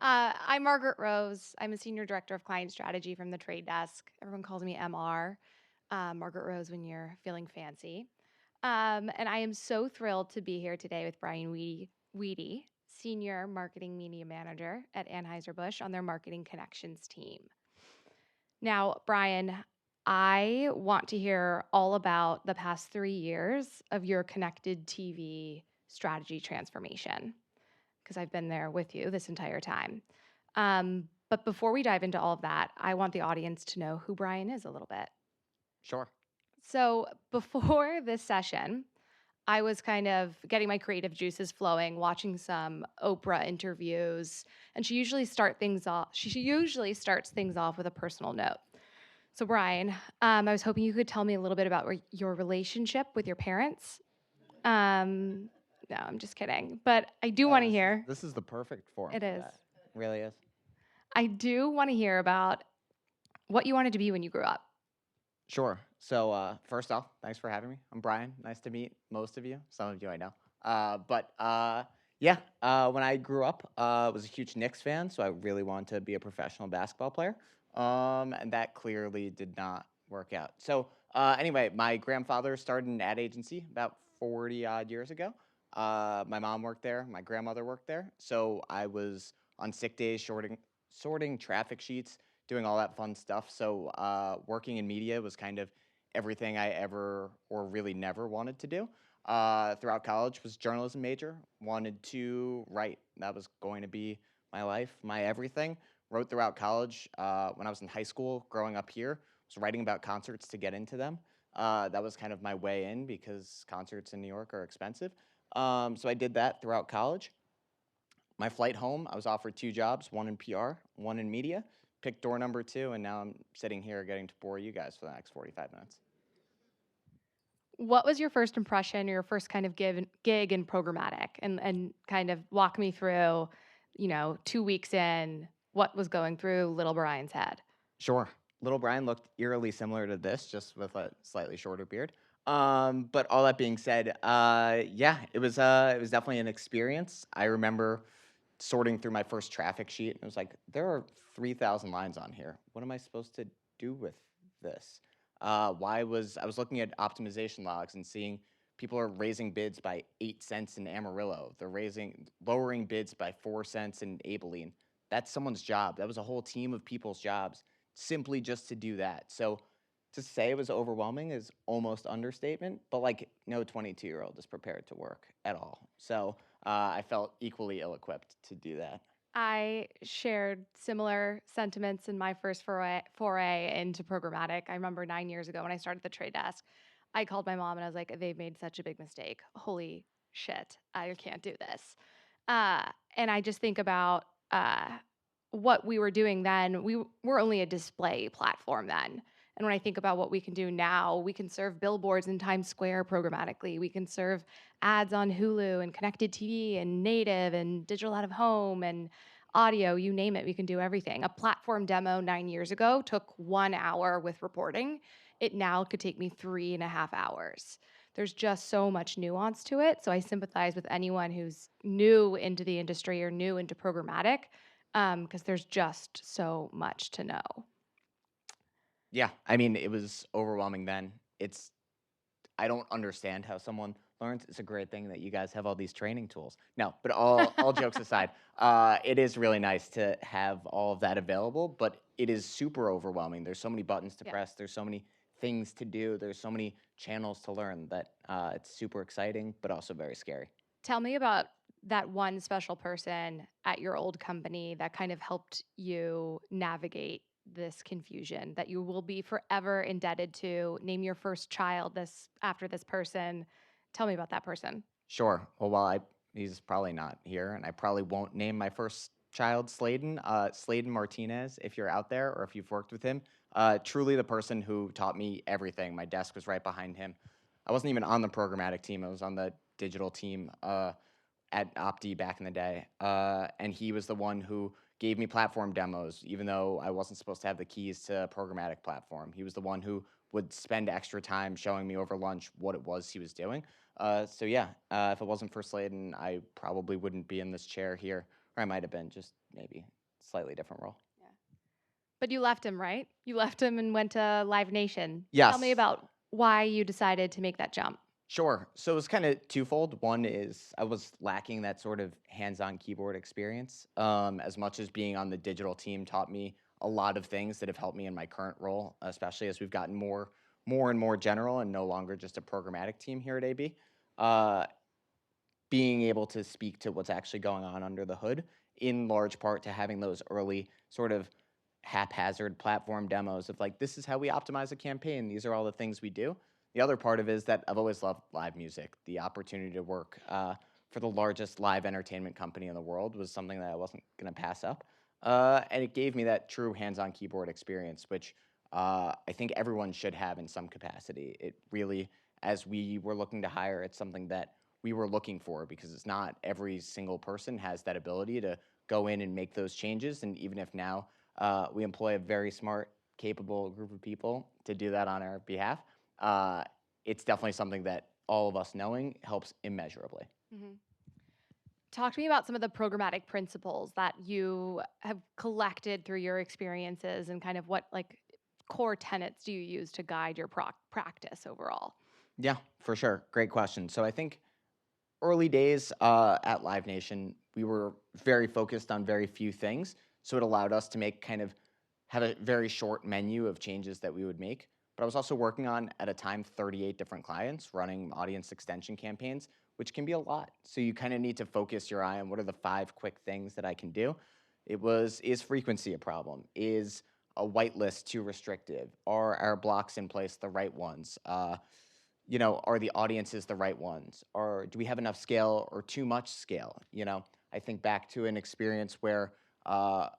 I'm Margaret Rose. I'm a senior director of client strategy from the trade desk. Everyone calls me MR, Margaret Rose when you're feeling fancy. And I am so thrilled to be here today with Brian Weidy, senior marketing media manager at Anheuser Busch on their marketing connections team. Now, Brian, I want to hear all about the past 3 years of your connected TV strategy transformation because I've been there with you this entire time. But before we dive into all of that, I want the audience to know who Brian is a little bit. Sure. So before this session, I was kind of getting my creative juices flowing, watching some Oprah interviews, and she usually starts things off with a personal note. So Brian, I was hoping you could tell me a little bit about your relationship with your parents. No, I'm just kidding, but I do Oh, want to this is hear. this is the perfect forum It for is. that. Really is. I do want to hear about what you wanted to be when you grew up. Sure. So first off, thanks for having me. I'm Brian. Nice to meet most of you. Some of you I know. Yeah. When I grew up, I was a huge Knicks fan, so I really wanted to be a professional basketball player. And that clearly did not work out. So anyway, my grandfather started an ad agency about 40 odd years ago. My mom worked there. My grandmother worked there. So I was on sick days, sorting traffic sheets, doing all that fun stuff. So working in media was kind of everything I ever or really never wanted to do. Throughout college was journalism major. Wanted to write. That was going to be my life, my everything. Wrote throughout college. When I was in high school, growing up here, was writing about concerts to get into them. That was kind of my way in because concerts in New York are expensive. So I did that throughout college. My flight home, I was offered two jobs, one in PR, one in media. Picked door number two, and now I'm sitting here getting to bore you guys for the next 45 minutes. What was your first impression or your first kind of gig in programmatic? And kind of walk me through, 2 weeks in, what was going through little Brian's head. Sure. Little Brian looked eerily similar to this, just with a slightly shorter beard. But all that being said, yeah, it was definitely an experience. I remember sorting through my first traffic sheet, and it was like, there are 3,000 lines on here. What am I supposed to do with this? Why was I was looking at optimization logs and seeing people are raising bids by 8 cents in Amarillo. They're lowering bids by 4 cents in Abilene. That's someone's job. That was a whole team of people's jobs simply just to do that. So to say it was overwhelming is almost understatement, but like no 22-year-old is prepared to work at all. So I felt equally ill-equipped to do that. I shared similar sentiments in my first foray into programmatic. I remember 9 years ago when I started the trade desk, I called my mom and I was like, they've made such a big mistake. Holy shit, I can't do this. Uh, and I just think about what we were doing then. We were only a display platform then. And when I think about what we can do now, we can serve billboards in Times Square programmatically. We can serve ads on Hulu and connected TV and native and digital out of home and audio, you name it, we can do everything. A platform demo 9 years ago took 1 hour with reporting. It now could take me 3.5 hours. There's just so much nuance to it. So I sympathize with anyone who's new into the industry or new into programmatic because there's just so much to know. Yeah, I mean, it was overwhelming then. I don't understand how someone learns. It's a great thing that you guys have all these training tools. No, but all jokes aside, it is really nice to have all of that available, but it is super overwhelming. There's so many buttons to Yeah. press. There's so many things to do. There's so many channels to learn that it's super exciting, but also very scary. Tell me about that one special person at your old company that kind of helped you navigate this confusion that you will be forever indebted to. Name your first child this after this person. Tell me about that person. Sure. Well, he's probably not here, and I probably won't name my first child Sladen. Sladen Martinez, if you're out there or if you've worked with him, truly the person who taught me everything. My desk was right behind him. I wasn't even on the programmatic team. I was on the digital team at Opti back in the day, and he was the one who gave me platform demos, even though I wasn't supposed to have the keys to a programmatic platform. He was the one who would spend extra time showing me over lunch what it was he was doing. So yeah, if it wasn't for Sladen, I probably wouldn't be in this chair here, or I might have been, just maybe slightly different role. Yeah. But you left him, right? You left him and went to Live Nation. Tell me Yes. about why you decided to make that jump. Sure. So it was kind of twofold. One is I was lacking that sort of hands-on keyboard experience. As much as being on the digital team taught me a lot of things that have helped me in my current role, especially as we've gotten more and more general and no longer just a programmatic team here at AB. Uh, Being able to speak to what's actually going on under the hood, in large part to having those early sort of haphazard platform demos of like, this is how we optimize a campaign. These are all the things we do. The other part of it is that I've always loved live music. The opportunity to work for the largest live entertainment company in the world was something that I wasn't going to pass up. And it gave me that true hands-on keyboard experience, which I think everyone should have in some capacity. It really, as we were looking to hire, it's something that we were looking for because it's not every single person has that ability to go in and make those changes. And even if now we employ a very smart, capable group of people to do that on our behalf, uh, it's definitely something that all of us knowing helps immeasurably. Mhm. Talk to me about some of the programmatic principles that you have collected through your experiences and kind of what like core tenets do you use to guide your practice overall? Yeah, for sure. Great question. So I think early days at Live Nation, we were very focused on very few things. So it allowed us to make kind of have a very short menu of changes that we would make. But I was also working on, at a time, 38 different clients running audience extension campaigns, which can be a lot. So you kind of need to focus your eye on what are the 5 quick things that I can do. Is frequency a problem? Is a whitelist too restrictive? Are our blocks in place the right ones? Are the audiences the right ones? Or do we have enough scale or too much scale? I think back to an experience where a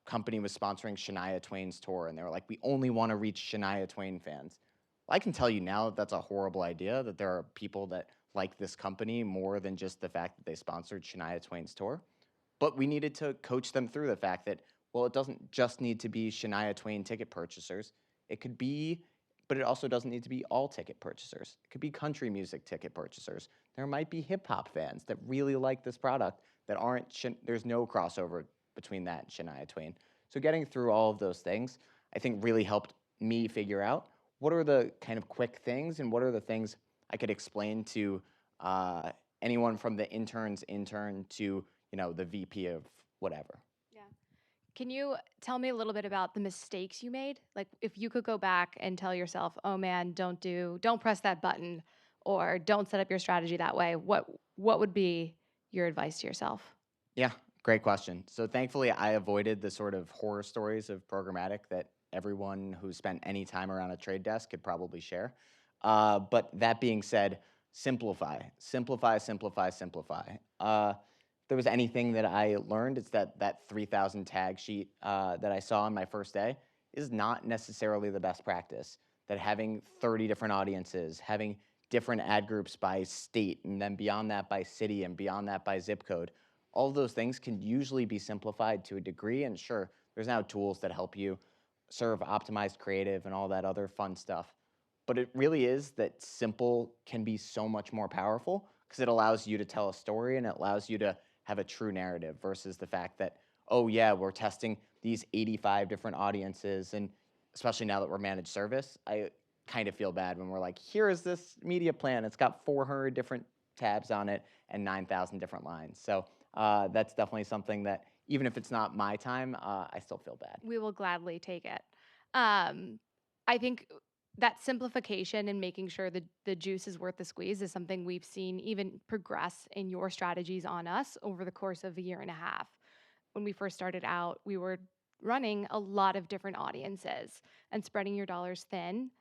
company was sponsoring Shania Twain's tour, and they were like, we only want to reach Shania Twain fans. Well, I can tell you now that that's a horrible idea, that there are people that like this company more than just the fact that they sponsored Shania Twain's tour. But we needed to coach them through the fact that, well, it doesn't just need to be Shania Twain ticket purchasers. It could be, but it also doesn't need to be all ticket purchasers. It could be country music ticket purchasers. There might be hip hop fans that really like this product that there's no crossover between that and Shania Twain. So getting through all of those things, I think really helped me figure out what are the kind of quick things and what are the things I could explain to uh, anyone from the intern's intern to the VP of whatever. Yeah. Can you tell me a little bit about the mistakes you made? Like if you could go back and tell yourself, "Oh man, don't press that button," or "Don't set up your strategy that way." What would be your advice to yourself? Yeah, great question. So thankfully, I avoided the sort of horror stories of programmatic that everyone who spent any time around a trade desk could probably share. But that being said, simplify, simplify, simplify, simplify. If there was anything that I learned, it's that 3,000 tag sheet that I saw on my first day is not necessarily the best practice. That having 30 different audiences, having different ad groups by state, and then beyond that by city, and beyond that by zip code, all of those things can usually be simplified to a degree. And sure, there's now tools that help you serve optimized creative and all that other fun stuff. But it really is that simple can be so much more powerful because it allows you to tell a story and it allows you to have a true narrative versus the fact that, oh, yeah, we're testing these 85 different audiences. And especially now that we're managed service, I kind of feel bad when we're like, here is this media plan. It's got 400 different tabs on it and 9,000 different lines. So that's definitely something that even if it's not my time, I still feel bad. We will gladly take it. Um, I think that simplification and making sure that the juice is worth the squeeze is something we've seen even progress in your strategies on us over the course of a year and a half. When we first started out, we were running a lot of different audiences and spreading your dollars thin.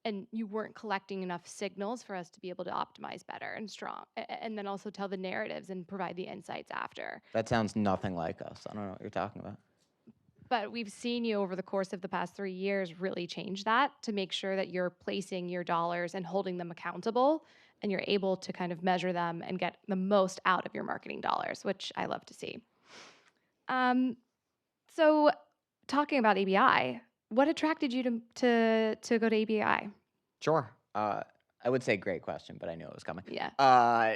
And you weren't collecting enough signals for us to be able to optimize better and strong, and then also tell the narratives and provide the insights after. That sounds nothing like us. I don't know what you're talking about. But we've seen you over the course of the past 3 years really change that to make sure that you're placing your dollars and holding them accountable, and you're able to kind of measure them and get the most out of your marketing dollars, which I love to see. Um, so talking about ABI, what attracted you to go to ABI? Sure. I would say great question, but I knew it was coming. Yeah.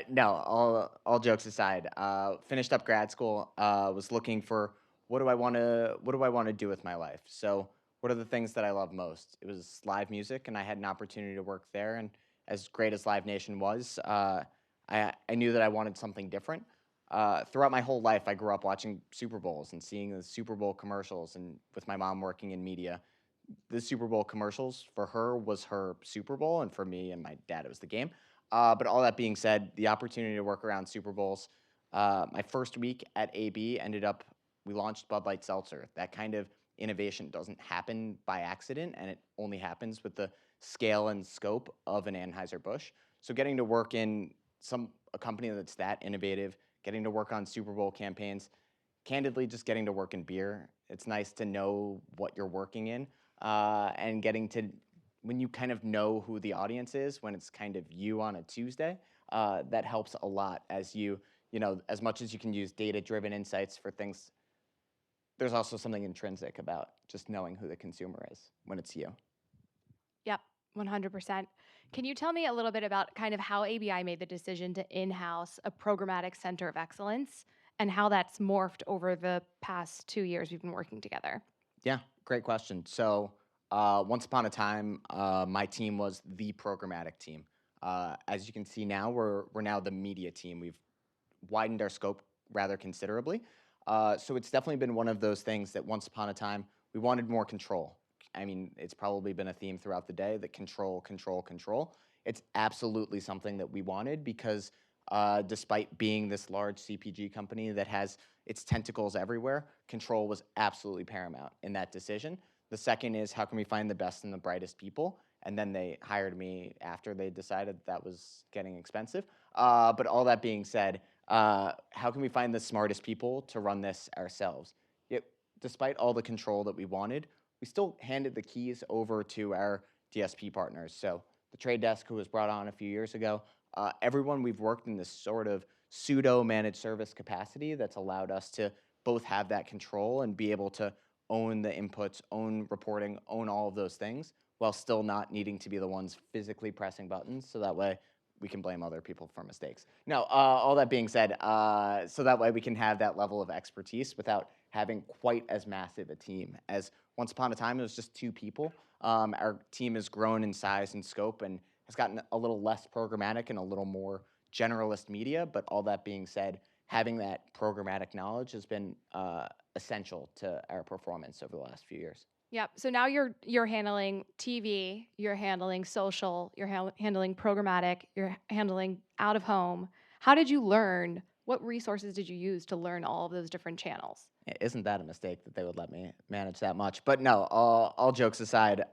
No, all jokes aside, finished up grad school. Was looking for what do I want to do with my life. So what are the things that I love most? It was live music, and I had an opportunity to work there. And as great as Live Nation was, I knew that I wanted something different. Throughout my whole life, I grew up watching Super Bowls and seeing the Super Bowl commercials, and with my mom working in media, the Super Bowl commercials for her was her Super Bowl, and for me and my dad, it was the game. But all that being said, the opportunity to work around Super Bowls, my first week at AB ended up, we launched Bud Light Seltzer. That kind of innovation doesn't happen by accident, and it only happens with the scale and scope of an Anheuser Busch. So getting to work in a company that's that innovative, getting to work on Super Bowl campaigns, candidly, just getting to work in beer. It's nice to know what you're working in, and getting to when you kind of know who the audience is when it's kind of you on a Tuesday. That helps a lot as as much as you can use data-driven insights for things. There's also something intrinsic about just knowing who the consumer is when it's you. Yep, 100%. Can you tell me a little bit about kind of how ABI made the decision to in-house a programmatic center of excellence and how that's morphed over the past 2 years we've been working together? Yeah, great question. So, once upon a time, my team was the programmatic team. As you can see now, we're now the media team. We've widened our scope rather considerably. So it's definitely been one of those things that once upon a time we wanted more control. I mean, it's probably been a theme throughout the day that control, control, control. It's absolutely something that we wanted because despite being this large CPG company that has its tentacles everywhere, control was absolutely paramount in that decision. The second is how can we find the best and the brightest people? And then they hired me after they decided that was getting expensive. But all that being said, how can we find the smartest people to run this ourselves? Yet, despite all the control that we wanted, we still handed the keys over to our DSP partners. So the trade desk, who was brought on a few years ago, everyone we've worked in this sort of pseudo managed service capacity that's allowed us to both have that control and be able to own the inputs, own reporting, own all of those things while still not needing to be the ones physically pressing buttons. So that way we can blame other people for mistakes. No, all that being said, so that way we can have that level of expertise without having quite as massive a team as once upon a time it was just two people. Our team has grown in size and scope and has gotten a little less programmatic and a little more generalist media. But all that being said, having that programmatic knowledge has been essential to our performance over the last few years. Yep. So now you're handling TV, you're handling social, you're handling programmatic, you're handling out of home. How did you learn? What resources did you use to learn all of those different channels? Isn't that a mistake that they would let me manage that much? But no, all jokes aside,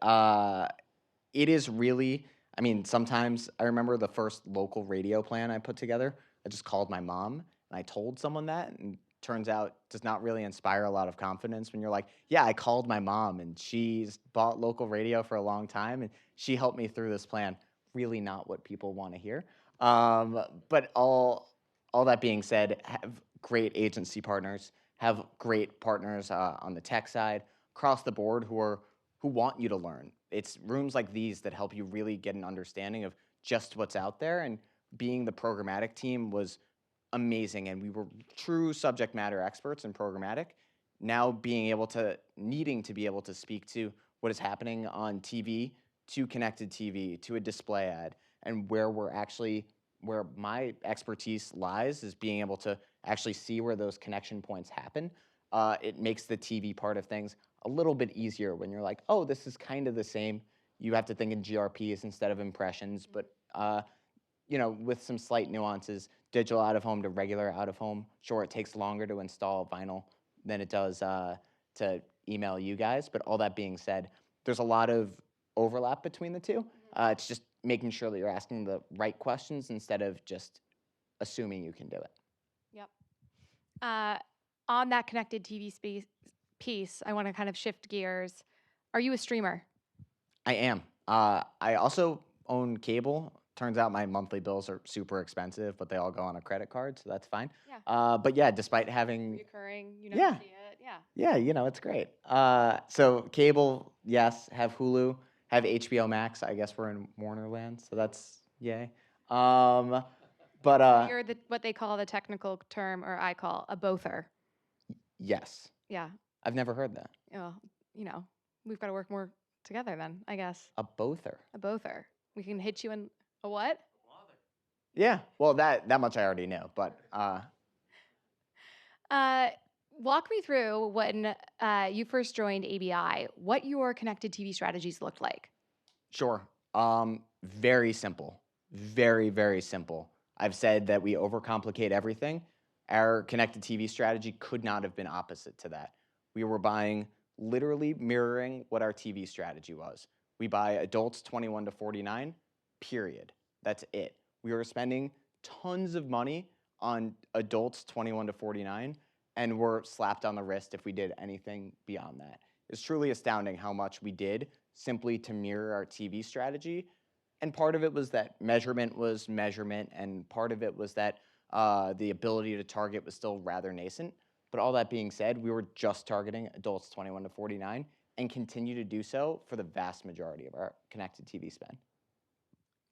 it is really. I mean, sometimes I remember the first local radio plan I put together. I just called my mom and I told someone that, and turns out does not really inspire a lot of confidence when you're like, yeah, I called my mom and she's bought local radio for a long time and she helped me through this plan. Really not what people want to hear. But all that being said, have great agency partners, have great partners on the tech side across the board who want you to learn. It's rooms like these that help you really get an understanding of just what's out there. And being the programmatic team was amazing, and we were true subject matter experts in programmatic. Now needing to be able to speak to what is happening on TV, to connected TV, to a display ad, and where my expertise lies is being able to actually see where those connection points happen. It makes the TV part of things a little bit easier when you're like, oh, this is kind of the same. You have to think in GRPs instead of impressions, but with some slight nuances, digital out of home to regular out of home. Sure, it takes longer to install vinyl than it does to email you guys. But all that being said, there's a lot of overlap between the two. It's just making sure that you're asking the right questions instead of just assuming you can do it. Yep. On that connected TV space piece, I want to kind of shift gears. Are you a streamer? I am. I also own cable. Turns out my monthly bills are super expensive, but they all go on a credit card, so that's fine. Yeah. But yeah, despite having Recurring, yeah, you see it. Yeah. yeah, it's great. So cable, yes, have Hulu, have HBO Max. I guess we're in Warner Land, so that's Yay. Um, but So you're what they call the technical term, or I call a bother. yes, Yeah. I've never heard that. Well, we've got to work more together then, I guess. A bother. A bother. We can hit you in a what? Yeah. Well, that much I already know, but Uh, Walk me through when you first joined ABI, what your connected TV strategies looked like. sure. Very simple. Very, very simple. I've said that we overcomplicate everything. Our connected TV strategy could not have been opposite to that. We were buying literally mirroring what our TV strategy was. We buy adults 21 to 49, period. That's it. We were spending tons of money on adults 21 to 49, and we're slapped on the wrist if we did anything beyond that. It's truly astounding how much we did simply to mirror our TV strategy. And part of it was that measurement was measurement, and part of it was that the ability to target was still rather nascent. But all that being said, we were just targeting adults 21 to 49 and continue to do so for the vast majority of our connected TV spend.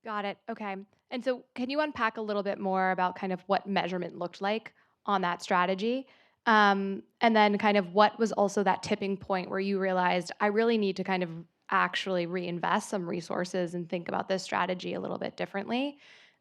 Got it. Okay. And so, can you unpack a little bit more about kind of what measurement looked like on that strategy? And then, kind of, what was also that tipping point where you realized I really need to kind of actually reinvest some resources and think about this strategy a little bit differently,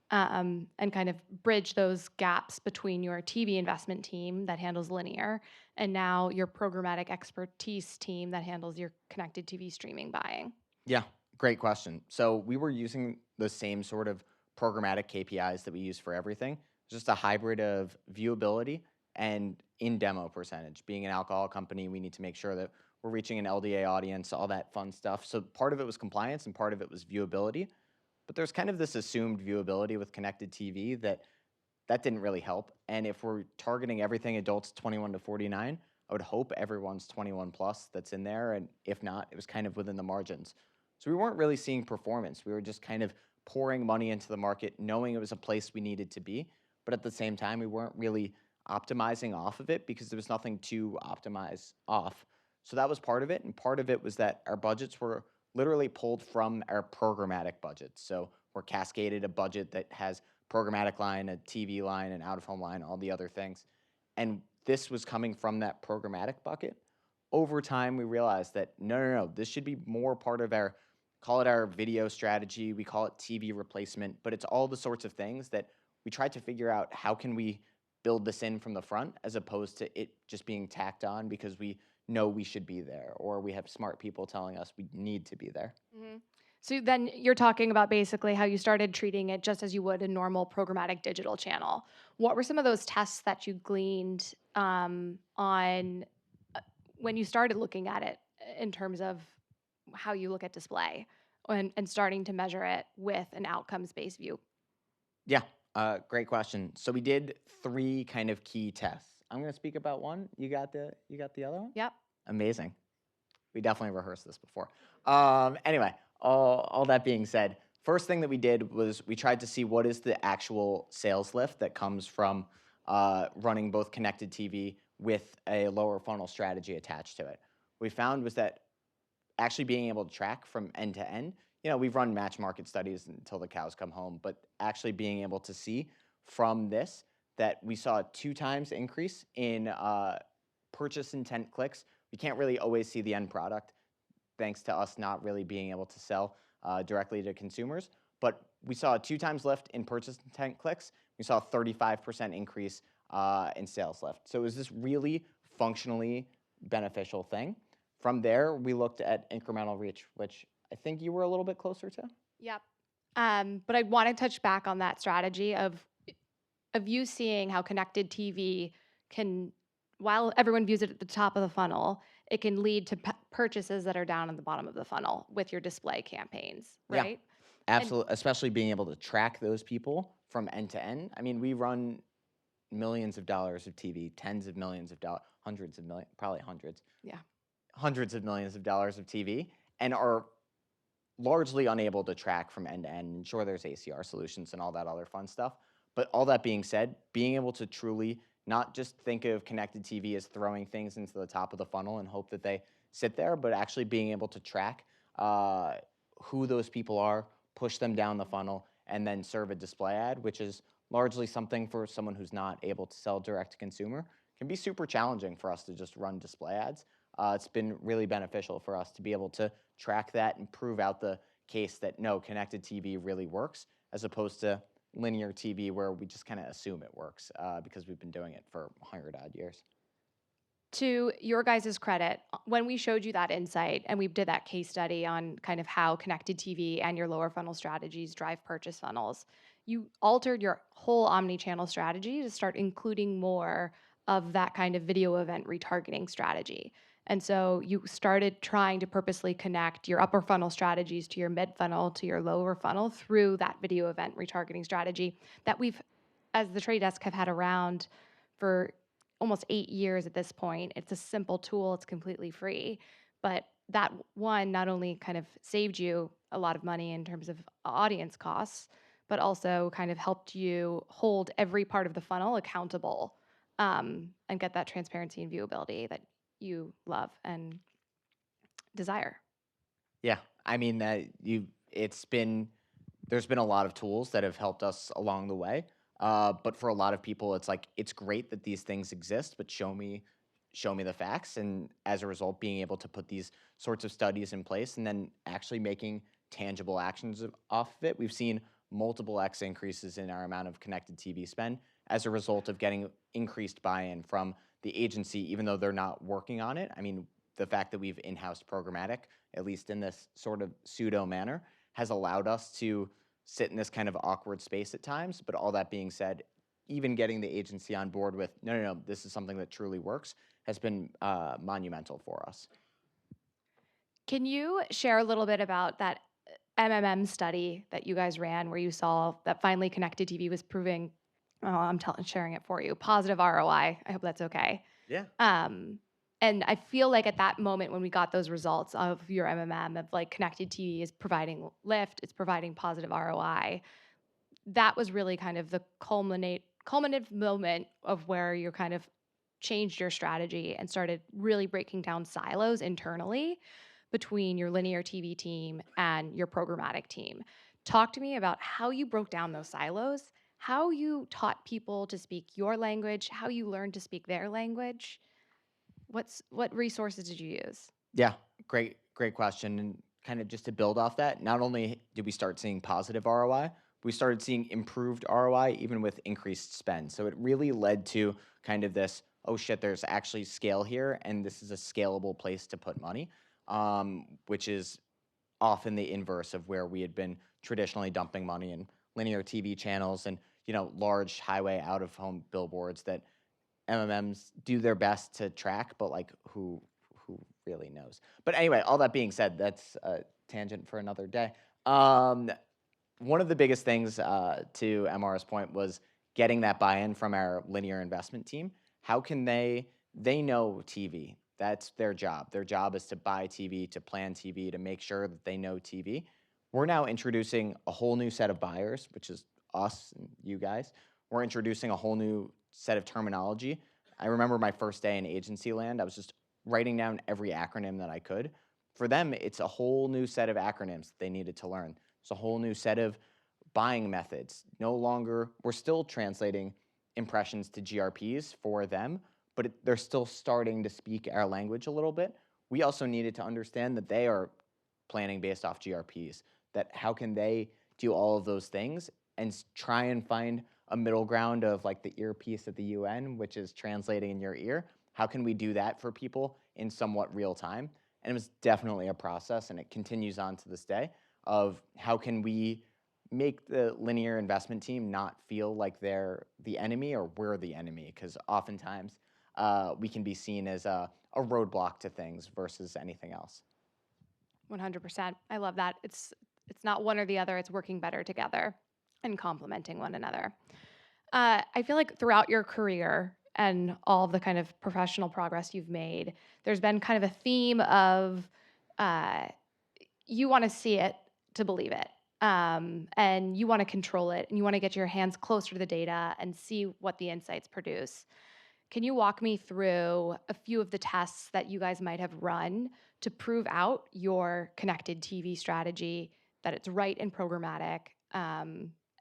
and kind of bridge those gaps between your TV investment team that handles linear and now your programmatic expertise team that handles your connected TV streaming buying? Yeah, great question. So we were using the same sort of programmatic KPIs that we use for everything, just a hybrid of viewability and in demo percentage. Being an alcohol company, we need to make sure that we're reaching an LDA audience, all that fun stuff. So part of it was compliance and part of it was viewability. But there's kind of this assumed viewability with connected TV that didn't really help. And if we're targeting everything adults 21 to 49, I would hope everyone's 21 plus that's in there. And if not, it was kind of within the margins. So we weren't really seeing performance. We were just kind of pouring money into the market, knowing it was a place we needed to be. But at the same time, we weren't really optimizing off of it because there was nothing to optimize off. So that was part of it. And part of it was that our budgets were literally pulled from our programmatic budgets. So we're cascaded a budget that has programmatic line, a TV line, an out of home line, all the other things. And this was coming from that programmatic bucket. Over time, we realized that no, this should be more part of our, call it our video strategy, we call it TV replacement, but it's all the sorts of things that we tried to figure out how can we build this in from the front as opposed to it just being tacked on because we know we should be there or we have smart people telling us we need to be there. Mm-hmm. So then you're talking about basically how you started treating it just as you would a normal programmatic digital channel. What were some of those tests that you gleaned on when you started looking at it in terms of how you look at display and starting to measure it with an outcomes-based view? Yeah, great question. So we did three kind of key tests. I'm going to speak about one. You got the other one? Yep. Amazing. We definitely rehearsed this before. Anyway, all that being said, first thing that we did was we tried to see what is the actual sales lift that comes from running both connected TV with a lower funnel strategy attached to it. What we found was that actually being able to track from end to end, we've run match market studies until the cows come home, but actually being able to see from this that we saw a 2 times increase in purchase intent clicks. We can't really always see the end product thanks to us not really being able to sell directly to consumers. But we saw a 2 times lift in purchase intent clicks. We saw a 35% increase in sales lift. So it was this really functionally beneficial thing. From there, we looked at incremental reach, which I think you were a little bit closer to. Yep. But I want to touch back on that strategy of you seeing how connected TV can, while everyone views it at the top of the funnel, it can lead to purchases that are down at the bottom of the funnel with your display campaigns, Yeah, right? absolutely. Especially being able to track those people from end to end. I mean, we run millions of dollars of TV, tens of millions of dollars, hundreds of millions, probably hundreds. Yeah. Hundreds of millions of dollars of TV and are largely unable to track from end to end. And sure, there's ACR solutions and all that other fun stuff. But all that being said, being able to truly not just think of connected TV as throwing things into the top of the funnel and hope that they sit there, but actually being able to track who those people are, push them down the funnel, and then serve a display ad, which is largely something for someone who's not able to sell direct to consumer, can be super challenging for us to just run display ads. It's been really beneficial for us to be able to track that and prove out the case that no, connected TV really works, as opposed to linear TV where we just kind of assume it works because we've been doing it for 100 odd years. To your guys' credit, when we showed you that insight and we did that case study on kind of how connected TV and your lower funnel strategies drive purchase funnels, you altered your whole omni-channel strategy to start including more of that kind of video event retargeting strategy. And so you started trying to purposely connect your upper funnel strategies to your mid funnel to your lower funnel through that video event retargeting strategy that we've, as the trade desk, have had around for almost 8 years at this point. It's a simple tool, it's completely free. But that one not only kind of saved you a lot of money in terms of audience costs, but also kind of helped you hold every part of the funnel accountable, and get that transparency and viewability that you love and desire. Yeah, I mean that you it's been there's been a lot of tools that have helped us along the way. But for a lot of people, it's like it's great that these things exist, but show me the facts. And as a result, being able to put these sorts of studies in place and then actually making tangible actions off of it, we've seen multiple X increases in our amount of connected TV spend as a result of getting increased buy-in from the agency, even though they're not working on it. I mean, the fact that we've in-house programmatic, at least in this sort of pseudo manner, has allowed us to sit in this kind of awkward space at times. But all that being said, even getting the agency on board with no, this is something that truly works has been monumental for us. Can you share a little bit about that study that you guys ran where you saw that finally connected TV was proving, oh, sharing it for you, positive ROI? I hope that's okay. Yeah. And I feel like at that moment when we got those results of your of like connected TV is providing lift, it's providing positive ROI, that was really kind of the culminative moment of where you kind of changed your strategy and started really breaking down silos internally between your linear TV team and your programmatic team. Talk to me about how you broke down those silos, how you taught people to speak your language, how you learned to speak their language. What resources did you use? Yeah, great question. And kind of just to build off that, not only did we start seeing positive ROI, we started seeing improved ROI even with increased spend. So it really led to kind of this, oh shit, there's actually scale here, and this is a scalable place to put money, which is often the inverse of where we had been traditionally dumping money in linear TV channels and large highway out of home billboards that MMMs do their best to track, but like who really knows? But anyway, all that being said, that's a tangent for another day. One of the biggest things to MR's point was getting that buy-in from our linear investment team. How can they know TV? That's their job. Their job is to buy TV, to plan TV, to make sure that they know TV. We're now introducing a whole new set of buyers, which is us and you guys. We're introducing a whole new set of terminology. I remember my first day in agency land, I was just writing down every acronym that I could. For them, it's a whole new set of acronyms that they needed to learn. It's a whole new set of buying methods. No longer, we're still translating impressions to GRPs for them, but they're still starting to speak our language a little bit. We also needed to understand that they are planning based off GRPs, that how can they do all of those things and try and find a middle ground of like the earpiece at the UN, which is translating in your ear. How can we do that for people in somewhat real time? And it was definitely a process, and it continues on to this day, of how can we make the linear investment team not feel like they're the enemy or we're the enemy, because oftentimes we can be seen as a roadblock to things versus anything else. 100%. I love that. It's not one or the other. It's working better together and complementing one another. I feel like throughout your career and all the kind of professional progress you've made, there's been kind of a theme of you want to see it to believe it. And you want to control it and you want to get your hands closer to the data and see what the insights produce. Can you walk me through a few of the tests that you guys might have run to prove out your connected TV strategy, that it's right and programmatic,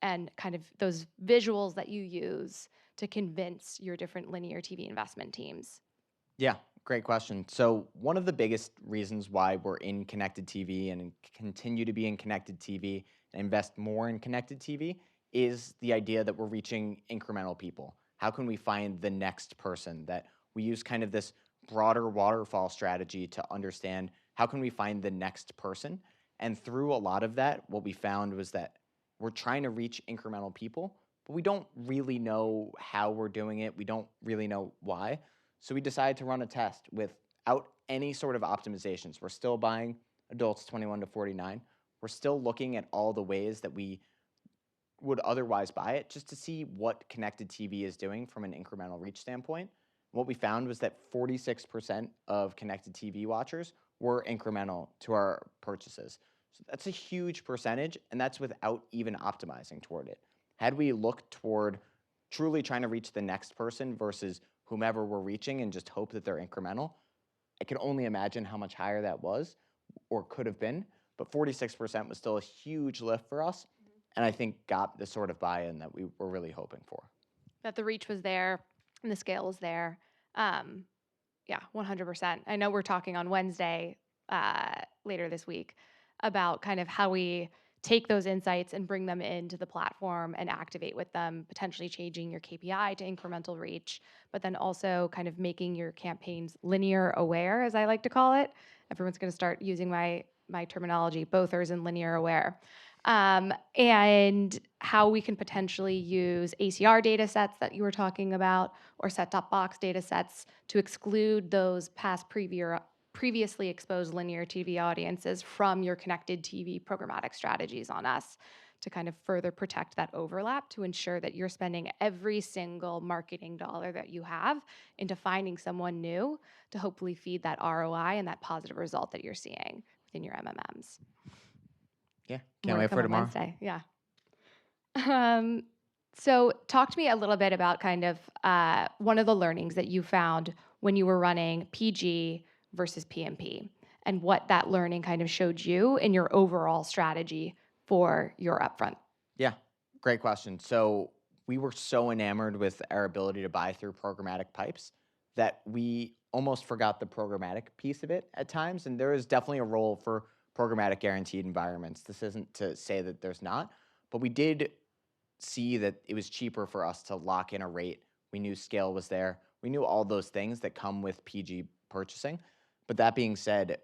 and kind of those visuals that you use to convince your different linear TV investment teams? Yeah, great question. So, one of the biggest reasons why we're in connected TV and continue to be in connected TV and invest more in connected TV is the idea that we're reaching incremental people. How can we find the next person? That we use kind of this broader waterfall strategy to understand how can we find the next person? And through a lot of that, what we found was that we're trying to reach incremental people, but we don't really know how we're doing it. We don't really know why. So we decided to run a test without any sort of optimizations. We're still buying adults 21 to 49. We're still looking at all the ways that we would otherwise buy it just to see what connected TV is doing from an incremental reach standpoint. What we found was that 46% of connected TV watchers were incremental to our purchases. So that's a huge percentage, and that's without even optimizing toward it. Had we looked toward truly trying to reach the next person versus whomever we're reaching and just hope that they're incremental, I can only imagine how much higher that was or could have been. But 46% was still a huge lift for us, and I think got the sort of buy-in that we were really hoping for. That the reach was there and the scale was there. Um, yeah, 100%. I know we're talking on Wednesday later this week about kind of how we take those insights and bring them into the platform and activate with them, potentially changing your KPI to incremental reach, but then also kind of making your campaigns linear aware, as I like to call it. Everyone's going to start using my terminology, bothers and linear aware. And how we can potentially use ACR data sets that you were talking about or set-top box data sets to exclude those previously exposed linear TV audiences from your connected TV programmatic strategies on us to kind of further protect that overlap to ensure that you're spending every single marketing dollar that you have into finding someone new to hopefully feed that ROI and that positive result that you're seeing within your MMMs. Yeah, More can't to wait come for on tomorrow. Wednesday. Yeah. Um, so talk to me a little bit about kind of one of the learnings that you found when you were running PG versus PMP and what that learning kind of showed you in your overall strategy for your upfront. Yeah, great question. So we were so enamored with our ability to buy through programmatic pipes that we almost forgot the programmatic piece of it at times. And there is definitely a role for programmatic guaranteed environments. This isn't to say that there's not, but we did see that it was cheaper for us to lock in a rate. We knew scale was there. We knew all those things that come with PG purchasing. But that being said,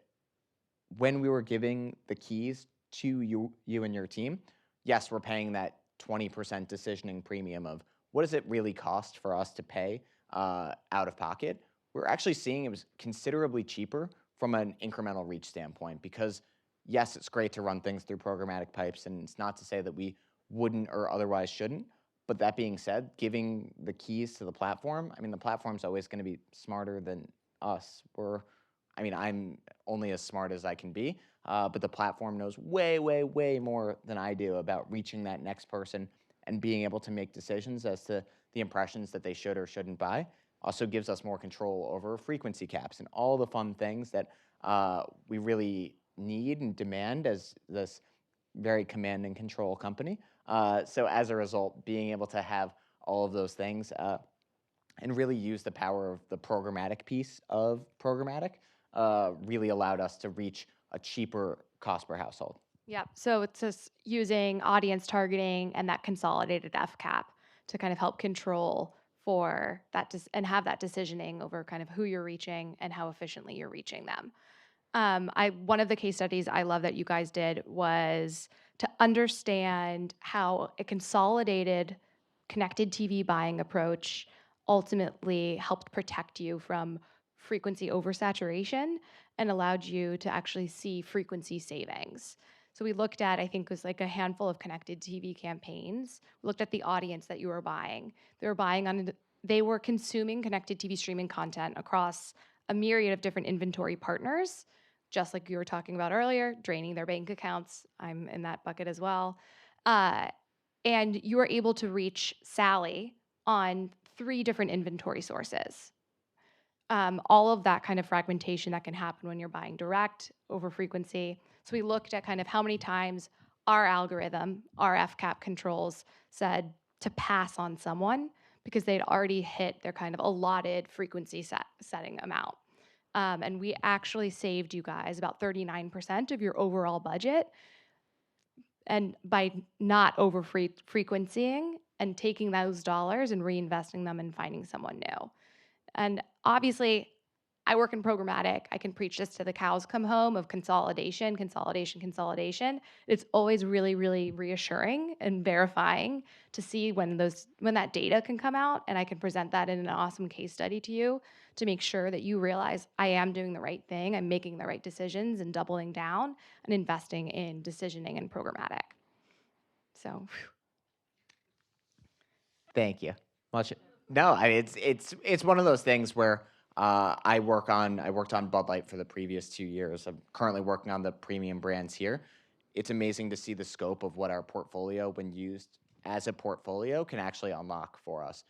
when we were giving the keys to you and your team, yes, we're paying that 20% decisioning premium of what does it really cost for us to pay out of pocket. We're actually seeing it was considerably cheaper from an incremental reach standpoint because, yes, it's great to run things through programmatic pipes, and it's not to say that we wouldn't or otherwise shouldn't. But that being said, giving the keys to the platform, I mean, the platform's always going to be smarter than us. I'm only as smart as I can be, but the platform knows way, way, way more than I do about reaching that next person and being able to make decisions as to the impressions that they should or shouldn't buy. Also gives us more control over frequency caps and all the fun things that we really need and demand as this very command and control company. So as a result, being able to have all of those things and really use the power of the programmatic piece of programmatic really allowed us to reach a cheaper cost per household. Yep. So it's just using audience targeting and that consolidated FCAP to kind of help control for that and have that decisioning over kind of who you're reaching and how efficiently you're reaching them. One of the case studies I love that you guys did was to understand how a consolidated connected TV buying approach ultimately helped protect you from frequency oversaturation and allowed you to actually see frequency savings. So we looked at, I think it was like a handful of connected TV campaigns. We looked at the audience that you were buying. They were consuming connected TV streaming content across a myriad of different inventory partners, just like you were talking about earlier, draining their bank accounts. I'm in that bucket as well. And you were able to reach Sally on 3 different inventory sources. All of that kind of fragmentation that can happen when you're buying direct over frequency. So we looked at kind of how many times our algorithm, our FCAP controls said to pass on someone because they'd already hit their kind of allotted frequency setting amount. And we actually saved you guys about 39% of your overall budget, and by not over frequencying and taking those dollars and reinvesting them and finding someone new. And obviously, I work in programmatic. I can preach this to the cows come home of consolidation, consolidation, consolidation. It's always really, really reassuring and verifying to see when that data can come out, and I can present that in an awesome case study to you to make sure that you realize I am doing the right thing, I'm making the right decisions and doubling down and investing in decisioning and programmatic. So Thank you. Much. No, it's one of those things where I worked on Bud Light for the previous 2 years. I'm currently working on the premium brands here. It's amazing to see the scope of what our portfolio, when used as a portfolio, can actually unlock for us.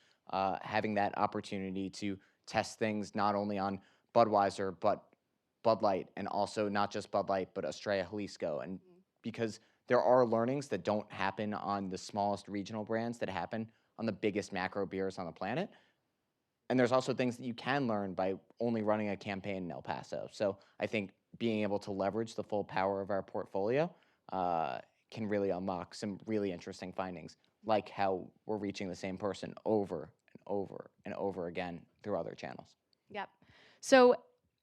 Having that opportunity to test things not only on Budweiser but Bud Light, and also not just Bud Light but Estrella Jalisco, and because there are learnings that don't happen on the smallest regional brands that happen on the biggest macro beers on the planet. And there's also things that you can learn by only running a campaign in El Paso. So I think being able to leverage the full power of our portfolio can really unlock some really interesting findings, like how we're reaching the same person over and over and over again through other channels. Yep. So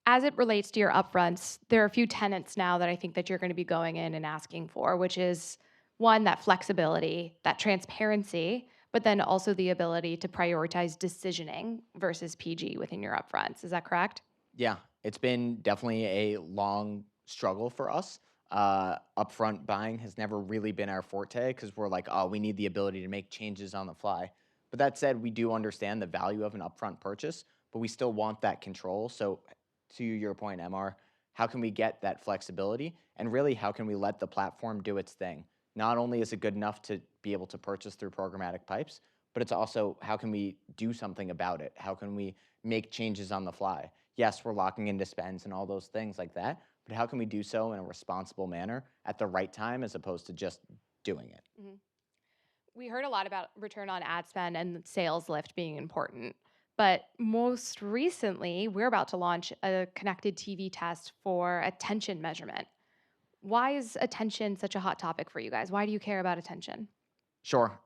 as it relates to your upfronts, there are a few tenets now that I think that you're going to be going in and asking for, which is one, that flexibility, that transparency, but then also the ability to prioritize decisioning versus PG within your upfronts. Is that correct? Yeah, it's been definitely a long struggle for us. Upfront buying has never really been our forte because we're like, oh, we need the ability to make changes on the fly. But that said, we do understand the value of an upfront purchase, but we still want that control. So, to your point, MR, how can we get that flexibility? And really, how can we let the platform do its thing? Not only is it good enough to be able to purchase through programmatic pipes, but it's also how can we do something about it? How can we make changes on the fly? Yes, we're locking into spends and all those things like that, but how can we do so in a responsible manner at the right time as opposed to just doing it? Mm-hmm. We heard a lot about return on ad spend and sales lift being important. But most recently, we're about to launch a connected TV test for attention measurement. Why is attention such a hot topic for you guys? Why do you care about attention? Sure.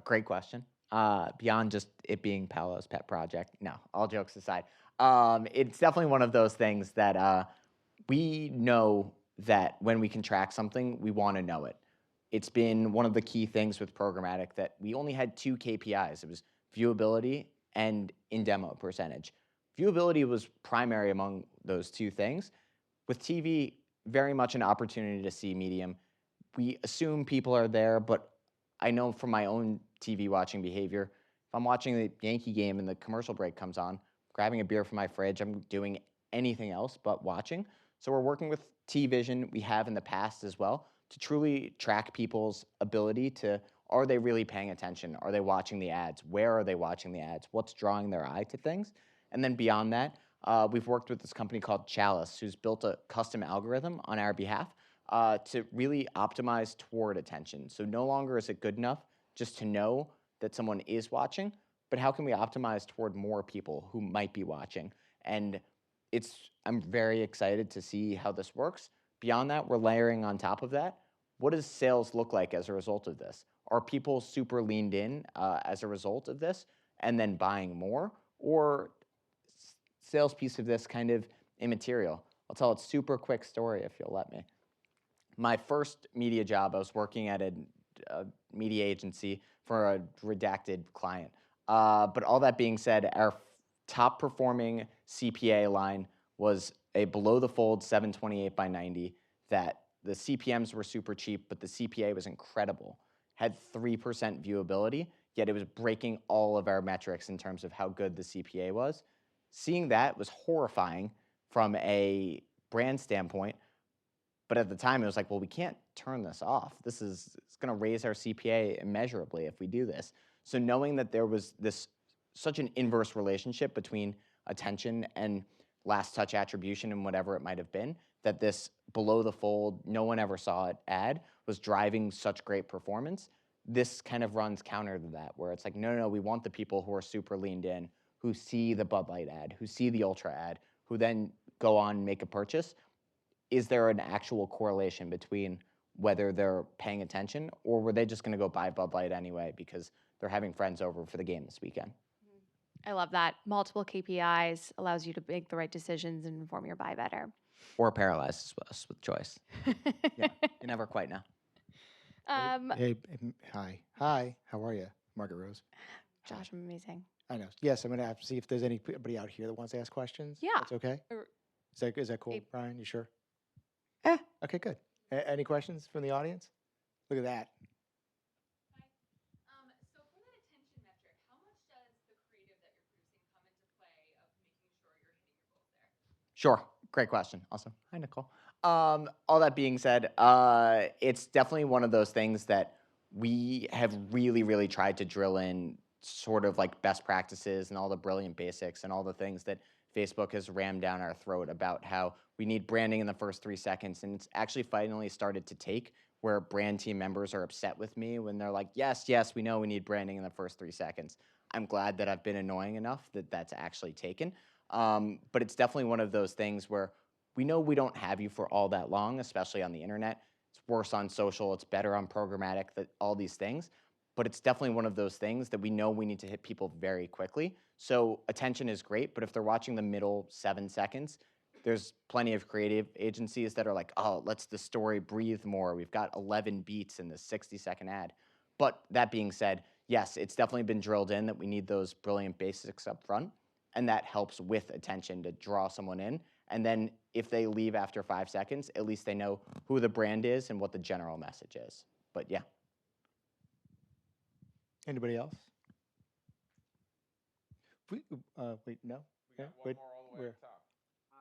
Great question. Beyond just it being Paolo's pet project, no, all jokes aside, it's definitely one of those things that we know that when we can track something, we want to know it. It's been one of the key things with programmatic that we only had two KPIs. It was viewability and in-demo percentage. Viewability was primary among those two things. With TV, very much an opportunity to see medium. We assume people are there, but I know from my own TV watching behavior, if I'm watching the Yankee game and the commercial break comes on, grabbing a beer from my fridge, I'm doing anything else but watching. So we're working with T-Vision, we have in the past as well, to truly track people's ability to, are they really paying attention? Are they watching the ads? Where are they watching the ads? What's drawing their eye to things? And then beyond that, we've worked with this company called Chalice, who's built a custom algorithm on our behalf to really optimize toward attention. So no longer is it good enough just to know that someone is watching, but how can we optimize toward more people who might be watching? And I'm very excited to see how this works. Beyond that, we're layering on top of that. What does sales look like as a result of this? Are people super leaned in as a result of this and then buying more? Or sales piece of this kind of immaterial? I'll tell a super quick story if you'll let me. My first media job, I was working at a media agency for a redacted client. But all that being said, our top performing CPA line was a below the fold 728 by 90 that the CPMs were super cheap, but the CPA was incredible. Had 3% viewability, yet it was breaking all of our metrics in terms of how good the CPA was. Seeing that was horrifying from a brand standpoint. But at the time, it was like, well, we can't turn this off. It's going to raise our CPA immeasurably if we do this. So knowing that there was such an inverse relationship between attention and last touch attribution and whatever it might have been, that this below the fold, no one ever saw it ad was driving such great performance. This kind of runs counter to that, where it's like, no, we want the people who are super leaned in, who see the Bud Light ad, who see the Ultra ad, who then go on and make a purchase. Is there an actual correlation between whether they're paying attention, or were they just going to go buy Bud Light anyway because they're having friends over for the game this weekend? I love that. Multiple KPIs allows you to make the right decisions and inform your buy better. Or paralyzes us with choice. Yeah, you never quite know. Hey, hi. How are you, Margaret Rose? Josh, I'm amazing. I know. Yes, I'm gonna have to see if there's anybody out here that wants to ask questions. Yeah. That's okay. Is that cool, Brian? You sure? Yeah. Okay, good. Any questions from the audience? Look at that. So from that attention metric, how much does the creative that you're producing come into play of making sure you're hitting your goals there? Sure. Great question. Also, hi, Nicole. All that being said, it's definitely one of those things that we have really tried to drill in, sort of like best practices and all the brilliant basics and all the things that Facebook has rammed down our throat about how we need branding in the first 3 seconds. And it's actually finally started to take, where brand team members are upset with me when they're like, yes, we know we need branding in the first 3 seconds. I'm glad that I've been annoying enough that that's actually taken. But it's definitely one of those things where we know we don't have you for all that long, especially on the internet. It's worse on social. It's better on programmatic, all these things. But it's definitely one of those things that we know we need to hit people very quickly. So attention is great, but if they're watching the middle 7 seconds, there's plenty of creative agencies that are like, oh, let's the story breathe more. We've got 11 beats in this 60-second ad. But that being said, yes, it's definitely been drilled in that we need those brilliant basics up front, and that helps with attention to draw someone in. And then if they leave after 5 seconds, at least they know who the brand is and what the general message is. But yeah. Anybody else? Wait, no. We got one more all the way up top.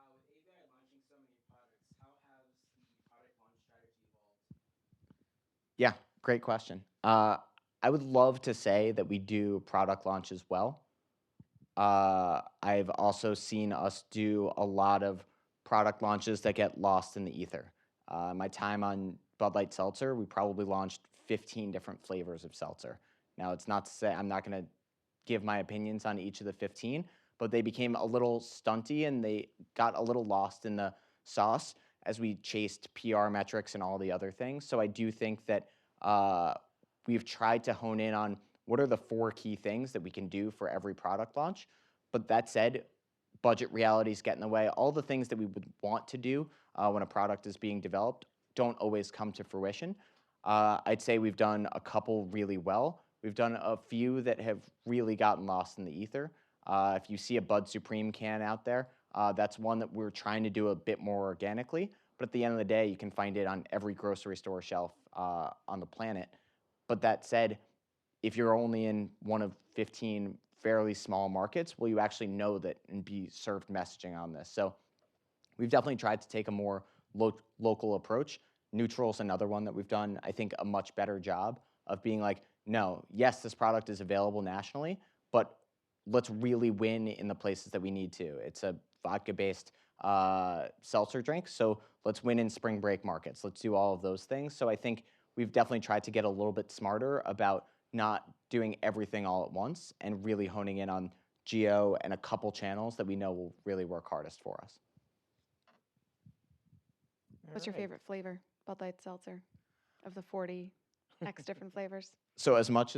With AVI launching so many products, how has the product launch strategy evolved? Yeah, great question. I would love to say that we do product launches well. I've also seen us do a lot of product launches that get lost in the ether. My time on Bud Light Seltzer, we probably launched 15 different flavors of seltzer. Now, it's not to say I'm not going to give my opinions on each of the 15, but they became a little stunty and they got a little lost in the sauce as we chased PR metrics and all the other things. So I do think that we've tried to hone in on what are the 4 key things that we can do for every product launch. But that said, budget realities get in the way. All the things that we would want to do when a product is being developed don't always come to fruition. I'd say we've done a couple really well. We've done a few that have really gotten lost in the ether. If you see a Bud Supreme can out there, that's one that we're trying to do a bit more organically. But at the end of the day, you can find it on every grocery store shelf on the planet. But that said, if you're only in one of 15 fairly small markets, will you actually know that and be served messaging on this? So we've definitely tried to take a more local approach. Neutral's another one that we've done, I think, a much better job of being like, no, yes, this product is available nationally, but let's really win in the places that we need to. It's a vodka-based seltzer drink, so let's win in spring break markets. Let's do all of those things. So I think we've definitely tried to get a little bit smarter about not doing everything all at once and really honing in on geo and a couple channels that we know will really work hardest for us. What's your favorite flavor, Bud Light Seltzer, of the 40 X different flavors? So as much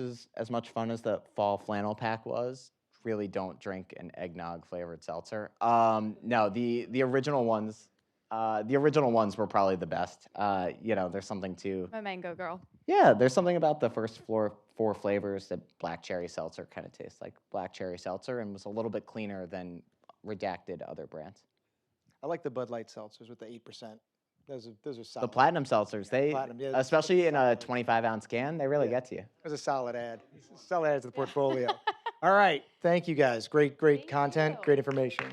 fun as the fall flannel pack was, really don't drink an eggnog flavored seltzer. No, the original ones. The original ones were probably the best. There's something to. I'm a mango girl. Yeah, there's something about the first 4 flavors that black cherry seltzer kind of tastes like black cherry seltzer and was a little bit cleaner than redacted other brands. I like the Bud Light seltzers with the 8%. Those are solid. The platinum seltzers, especially in a 25-ounce can, they really get to you. It was a solid ad. Solid ad to the portfolio. All right. Thank you guys. Great content, great information.